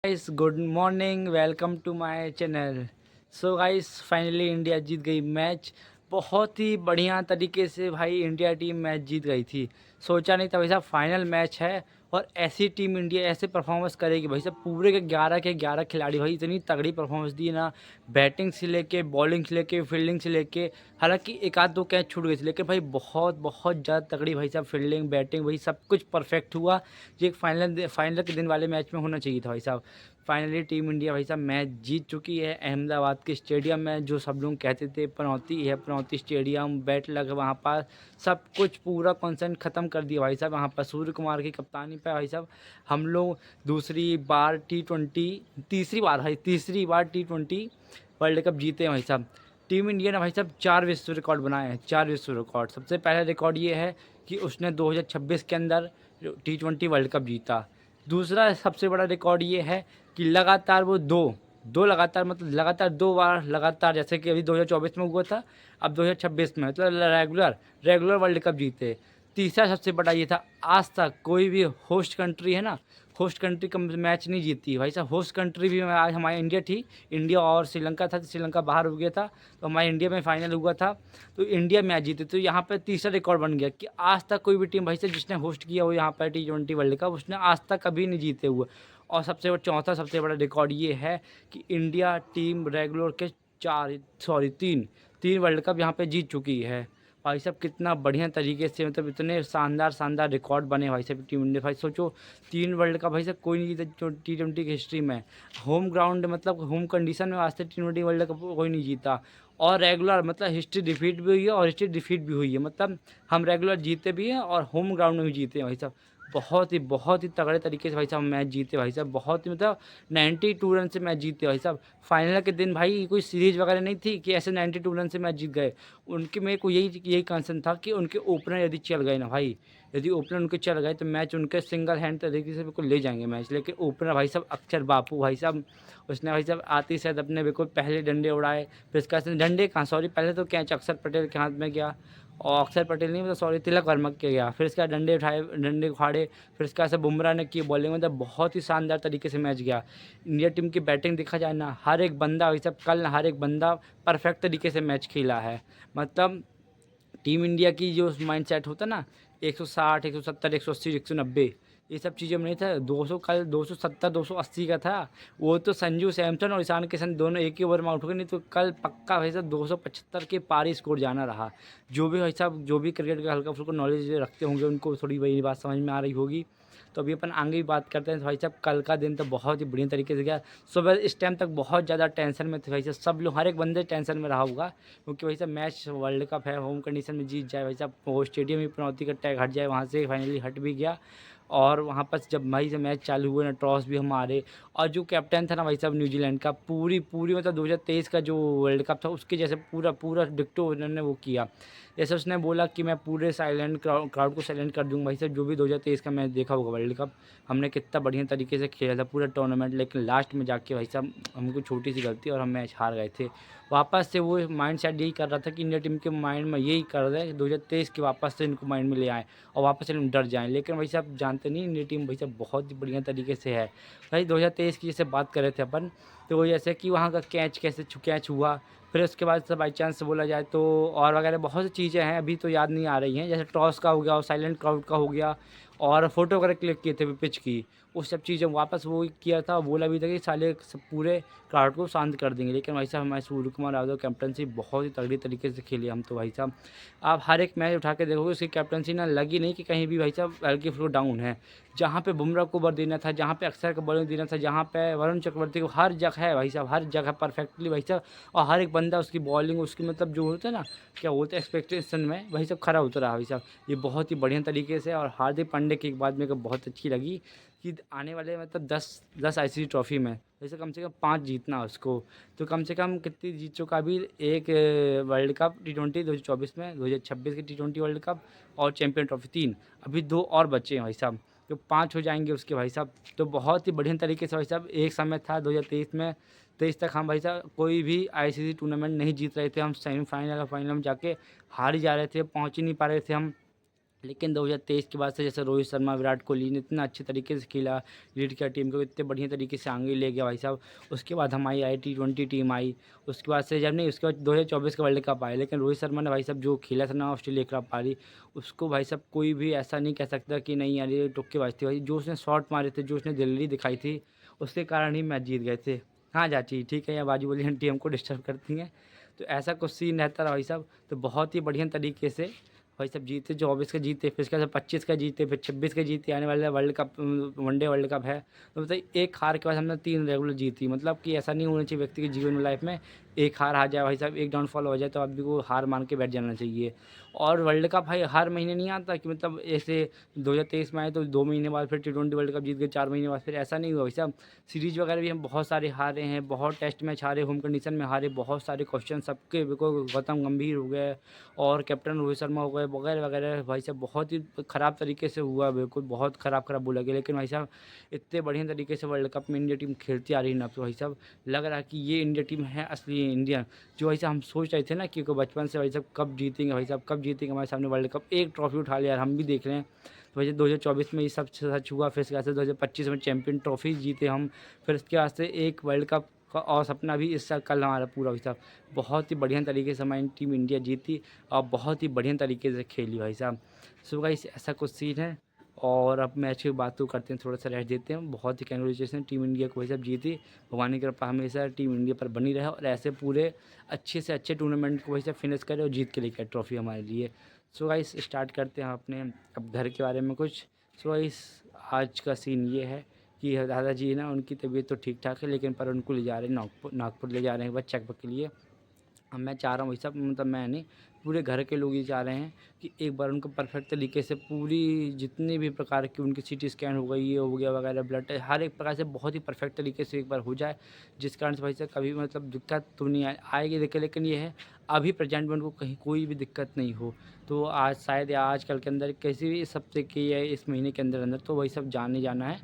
Guys good morning, welcome to my channel. So guys finally India जीत गई match. बहुत ही बढ़िया तरीके से भाई इंडिया टीम मैच जीत गई थी। सोचा नहीं था भाई साहब फाइनल मैच है और ऐसी टीम इंडिया ऐसे परफॉर्मेंस करेगी। भाई साहब पूरे के 11 खिलाड़ी भाई इतनी तगड़ी परफॉर्मेंस दी ना, बैटिंग से लेके बॉलिंग से लेके फील्डिंग से लेके। हालांकि एक आध दो कैच छूट गए थे लेकिन भाई बहुत बहुत ज़्यादा तगड़ी भाई साहब फील्डिंग बैटिंग भाई सब कुछ परफेक्ट हुआ। ये एक फाइनल के दिन वाले मैच में होना चाहिए था भाई साहब। फाइनली टीम इंडिया भाई साहब मैच जीत चुकी है अहमदाबाद के स्टेडियम में। जो सब लोग कहते थे पनौती है, पनौती स्टेडियम, बैट लग वहाँ पर सब कुछ पूरा कॉन्सेंट ख़त्म कर दिया भाई साहब। वहाँ पर सूर्य कुमार की कप्तानी पे भाई साहब हम लोग दूसरी बार T20 तीसरी बार T20 वर्ल्ड कप जीते हैं भाई साहब। टीम इंडिया ने भाई साहब 4 विश्व रिकॉर्ड बनाए हैं, 4 विश्व रिकॉर्ड। सबसे पहला रिकॉर्ड ये है कि उसने 2026 के अंदर T20 वर्ल्ड कप जीता। दूसरा सबसे बड़ा रिकॉर्ड ये है कि लगातार वो दो लगातार मतलब लगातार 2 बार लगातार, जैसे कि अभी 2024 में हुआ था, अब 2026 में मतलब रेगुलर वर्ल्ड कप जीते। तीसरा सबसे बड़ा ये था, आज तक कोई भी होस्ट कंट्री है ना, होस्ट कंट्री का मैच नहीं जीती भाई साहब। होस्ट कंट्री भी आज हमारी इंडिया थी, इंडिया और श्रीलंका था, श्रीलंका बाहर हो गया था तो हमारे इंडिया में फाइनल हुआ था तो इंडिया मैच जीते। तो यहाँ पर तीसरा रिकॉर्ड बन गया कि आज तक कोई भी टीम भाई साहब जिसने होस्ट किया हो यहाँ पर T20 वर्ल्ड कप, उसने आज तक कभी नहीं जीते हुए। और चौथा सबसे बड़ा रिकॉर्ड ये है कि इंडिया टीम रेगुलर के तीन वर्ल्ड कप यहाँ पे जीत चुकी है। भाई साहब कितना बढ़िया तरीके से, मतलब इतने शानदार रिकॉर्ड बने भाई साहब टीम इंडिया। भाई सोचो 3 वर्ल्ड कप भाई साहब कोई नहीं जीता T20 की हिस्ट्री में। होम ग्राउंड मतलब होम कंडीशन में आज तक T20 वर्ल्ड कप कोई नहीं जीता। और रेगुलर मतलब हिस्ट्री डिफीट भी हुई है और हिस्ट्री डिफीट भी हुई है, मतलब हम रेगुलर जीते भी हैं और होम ग्राउंड में भी जीते हैं भाई साहब। बहुत ही तगड़े तरीके से भाई साहब मैच जीते भाई साहब। बहुत ही मतलब 92 रन से मैच जीते भाई साहब। फाइनल के दिन भाई कोई सीरीज वगैरह नहीं थी कि ऐसे 92 रन से मैच जीत गए। उनके मेरे को यही कंसर्न था कि उनके ओपनर यदि चल गए ना भाई, यदि ओपनर उनके चल गए तो मैच उनके सिंगल हैंड तरीके से बिल्कुल ले जाएंगे मैच। लेकिन ओपनर भाई साहब अक्षर बापू भाई साहब, उसने भाई साहब आते ही शायद अपने बिल्कुल पहले डंडे उड़ाए। फिर इसका डंडे कहाँ, सॉरी, पहले तो कैच अक्षर पटेल के हाथ में गया, और अक्षर पटेल नहीं मतलब सॉरी तिलक वर्मा के गया। फिर इसका डंडे उठाए, डंडे उखाड़े, फिर इसका ऐसे बुमराह ने की बॉलिंग, मतलब बहुत ही शानदार तरीके से मैच गया। इंडिया टीम की बैटिंग देखा जाए ना, हर एक बंदा भाई साहब कल हर एक बंदा परफेक्ट तरीके से मैच खेला है। मतलब टीम इंडिया की जो माइंड सेट होता ना, 160 170 180 190, ये सब चीज़ें में नहीं था। 200 कल 270 280 का था। वो तो संजू सैमसन और ईशान किशन दोनों एक ही ओवर में आउट हो गए, नहीं तो कल पक्का भाई साहब 275 के पार ही स्कोर जाना रहा। जो भी भाई साहब जो भी क्रिकेट का हल्का फुल्का नॉलेज रखते होंगे उनको थोड़ी वही बात समझ में आ रही होगी। तो अभी अपन आगे भी बात करते हैं। तो भाई साहब कल का दिन तो बहुत ही बढ़िया तरीके से गया। सुबह इस टाइम तक बहुत ज़्यादा टेंशन में थे भाई साहब, सब लोग, हर एक बंदे टेंशन में रहा होगा, क्योंकि भाई साहब मैच वर्ल्ड कप है, होम कंडीशन में जीत जाए भाई साहब, वो स्टेडियम ही पनौती का टैग हट जाए, वहाँ से फाइनली हट भी गया। और वहाँ पर जब भाई से मैच चालू हुए ना, टॉस भी हमारे, और जो कैप्टन था ना भाई साहब न्यूजीलैंड का, पूरी पूरी मतलब 2023 का जो वर्ल्ड कप था उसके जैसे पूरा पूरा डिक्टो उन्होंने वो किया। जैसे उसने बोला कि मैं पूरे साइलेंट क्राउड को साइलेंट कर दूंगा। भाई साहब जो भी 2023 का मैच देखा होगा वर्ल्ड कप, हमने कितना बढ़िया तरीके से खेला था पूरा टूर्नामेंट, लेकिन लास्ट में जाके भाई साहब हमको छोटी सी गलती और हम मैच हार गए थे। वापस से वो माइंड सेट यही कर रहा था कि इंडिया टीम के माइंड में यही कर रहा है कि 2023 के वापस से इनको माइंड में ले आएँ और वापस से हम डर जाएँ। लेकिन भाई साहब जानते नहीं, इंडिया टीम भाई साहब बहुत ही बढ़िया तरीके से है। भाई 2023 की जैसे बात कर रहे थे अपन, तो वो जैसे कि वहाँ का कैच हुआ। फिर उसके बाद से बाई चांस से बोला जाए तो और वगैरह बहुत सी चीज़ें हैं, अभी तो याद नहीं आ रही हैं। जैसे टॉस का हो गया और साइलेंट क्राउड का हो गया, और फोटो वगैरह क्लिक किए थे पिच की, उस सब चीज़ें वापस वो किया था। बोला भी था कि साले सब पूरे क्राउड को शांत कर देंगे। लेकिन भाई साहब हमारे सूर्य कुमार यादव कैप्टनसी बहुत ही तगड़ी तरीके से खेली हम तो भाई साहब। आप हर एक मैच उठा के देखोगे उसकी कैप्टनसी ना लगी नहीं कि कहीं भी भाई साहब हल्की फ्लो डाउन है। जहाँ पे बुमराह को ओवर देना था, जहाँ पे अक्षर को बॉलिंग देना था, जहाँ पे वरुण चक्रवर्ती को, हर जगह है भाई साहब, हर जगह परफेक्टली भाई साहब। और हर एक बंदा उसकी बॉलिंग, उसकी मतलब जो होता है ना, क्या बोलते हैं, एक्सपेक्टेशन में भाई साहब खरा उतरा भाई साहब। ये बहुत ही बढ़िया तरीके से। और हार्दिक पांड्या की एक बात मेरे को बहुत अच्छी लगी कि आने वाले मतलब 10 ICC ट्रॉफी में जैसे कम से कम 5 जीतना है उसको। तो कम से कम कितनी जीत चुका अभी, एक वर्ल्ड कप T20 2024 में, 2026 की T20 वर्ल्ड कप, और चैंपियन ट्रॉफी 3, अभी 2 और बचे हैं भाई साहब, जो 5 हो जाएंगे उसके भाई साहब। तो बहुत ही बढ़िया तरीके से भाई साहब, एक समय था 2023 तक हम भाई साहब कोई भी ICC टूर्नामेंट नहीं जीत रहे थे। हम सेमीफाइनल और फाइनल में जाके हार ही जा रहे थे, पहुंच ही नहीं पा रहे थे हम। लेकिन 2023 के बाद से जैसे रोहित शर्मा, विराट कोहली ने इतना अच्छे तरीके से खेला, लीड किया टीम को, इतने बढ़िया तरीके से आगे ले गया भाई साहब। उसके बाद हमारी आई T20 टीम आई, उसके बाद से जब नहीं, उसके बाद 2024 का वर्ल्ड कप आया, लेकिन रोहित शर्मा ने भाई साहब जो खेला था ना ऑस्ट्रेलिया के खिलाफ पारी, उसको भाई साहब कोई भी ऐसा नहीं कह सकता कि नहीं यार ये तुक्केबाज़ी थी भाई। जो उसने शॉट मारे थे, जो उसने दिल्ली दिखाई थी, उसके कारण ही मैच जीत गए थे। हाँ चाची ठीक है, या बाजू वाली आंटी हमको डिस्टर्ब करती हैं। तो ऐसा कुछ सीन रहता रहा भाई साहब। तो बहुत ही बढ़िया तरीके से भाई सब जीते, 24 का जीते, फिर उसके बाद 25 का जीते, फिर 26 का जीते, आने वाला world cup one day world cup है। तो बताइए एक हार के बाद हमने 3 रेगुलर जीती। मतलब कि ऐसा नहीं होना चाहिए व्यक्ति के जीवन में, लाइफ में एक हार आ जाए भाई साहब, एक डाउनफॉल हो जाए तो आदमी को हार मान के बैठ जाना चाहिए। और वर्ल्ड कप भाई हर महीने नहीं आता कि मतलब ऐसे 2023 में आए तो 2 महीने बाद फिर T20 वर्ल्ड कप जीत गए, 4 महीने बाद फिर, ऐसा नहीं हुआ भाई साहब। सीरीज वगैरह भी हम बहुत सारे हारे हैं, बहुत टेस्ट मैच हारे, होम कंडीशन में हारे, बहुत सारे क्वेश्चन सबके बिल्कुल गौतम गंभीर हो गए और कैप्टन रोहित शर्मा हो गए वगैरह वगैरह। भाई साहब बहुत ही ख़राब तरीके से हुआ, बिल्कुल बहुत ख़राब बोला गया। लेकिन भाई साहब इतने बढ़िया तरीके से वर्ल्ड कप में इंडिया टीम खेलती आ रही है ना, तो भाई साहब लग रहा है कि ये इंडिया टीम है असली इंडिया। जो भाई साहब हम सोच रहे थे ना कि बचपन से भाई साहब कब जीतेंगे, भाई साहब कब जीतेंगे हमारे सामने वर्ल्ड कप, एक ट्रॉफी उठा लिया यार, हम भी देख रहे हैं। तो वैसे 2024 में ये सब सच हुआ, फिर इसके बाद से 2025 में चैंपियन ट्रॉफी जीते हम, फिर इसके बाद से एक वर्ल्ड कप का और सपना भी इस साल कल हमारा पूरा भाई साहब। बहुत ही बढ़िया तरीके से हमारी टीम इंडिया जीती और बहुत ही बढ़िया तरीके से खेली भाई साहब। सो गाइस ऐसा कुछ सीन है। और अब मैच की बात तो करते हैं, थोड़ा सा रेस्ट देते हैं। बहुत ही कैंग्रेचुलेसन टीम इंडिया को भाई साहब, जीती। भगवान की कृपा हमेशा टीम इंडिया पर बनी रहे और ऐसे पूरे अच्छे से अच्छे टूर्नामेंट को भाई साहब फिनिश करे और जीत के लेके आए ट्रॉफी हमारे लिए। सो गाइस स्टार्ट करते हैं अपने अब घर के बारे में कुछ। सो गाइस आज का सीन ये है कि दादाजी ना उनकी तबीयत तो ठीक ठाक है, लेकिन पर उनको ले जा रहे हैं नागपुर ले जा रहे हैं बस चेकअप के लिए। अब मैं चाह रहा हूँ भाई साहब, मतलब मैं नहीं, पूरे घर के लोग ये चाह रहे हैं कि एक बार उनको परफेक्ट तरीके से पूरी जितनी भी प्रकार की उनकी CT स्कैन हो गई, ये हो गया वगैरह, ब्लड टेस्ट, हर एक प्रकार से बहुत ही परफेक्ट तरीके से एक बार हो जाए, जिस कारण से भाई साहब कभी मतलब दिक्कत तो नहीं आएगी देखिए। लेकिन ये है अभी प्रेजेंट में उनको कहीं कोई भी दिक्कत नहीं हो। तो आज शायद या आज कल के अंदर किसी भी इस हफ्ते के या इस महीने के अंदर अंदर तो वही सब जाने जाना है।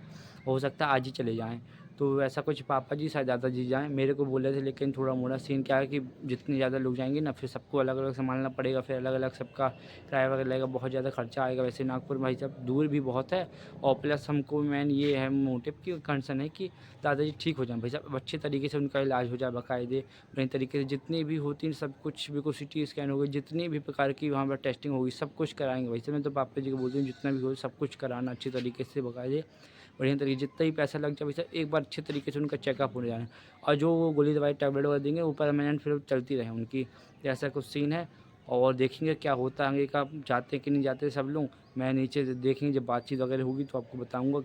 हो सकता है आज ही चले जाएँ। तो ऐसा कुछ पापा जी शायद दादाजी जाएँ, मेरे को बोले थे। लेकिन थोड़ा मोड़ा सीन क्या है कि जितने ज़्यादा लोग जाएंगे ना, फिर सबको अलग अलग संभालना पड़ेगा, फिर अलग अलग सबका किराया वगैरह लगेगा, बहुत ज़्यादा खर्चा आएगा। वैसे नागपुर भाई साहब दूर भी बहुत है और प्लस हमको मेन ये है मोटिव की कंसर्न है कि दादाजी ठीक हो जाएँ भाई साहब, अच्छे तरीके से उनका इलाज हो जाए बाकायदे, बढ़िया तरीके से जितनी भी होती हैं सब कुछ, बिल्कुल CT स्कैन हो गई, जितनी भी प्रकार की वहाँ पर टेस्टिंग होगी सब कुछ कराएंगे भाई साहब। मैं तो पापा जी को बोलती हूँ जितना भी हो सब कुछ कराना अच्छी तरीके से बाकायदे, बढ़िया तरीके जितना ही पैसा लग जाए वैसे एक बार अच्छे तरीके से उनका चेकअप हो जाए। और जो वो गोली दवाई टैबलेट वगैरह देंगे वो परमानेंट फिर चलती रहे उनकी। ऐसा कुछ सीन है और देखेंगे क्या होता है आगे का, जाते कि नहीं जाते सब लोग। मैं नीचे देखेंगे जब बातचीत वगैरह होगी तो आपको बताऊँगा।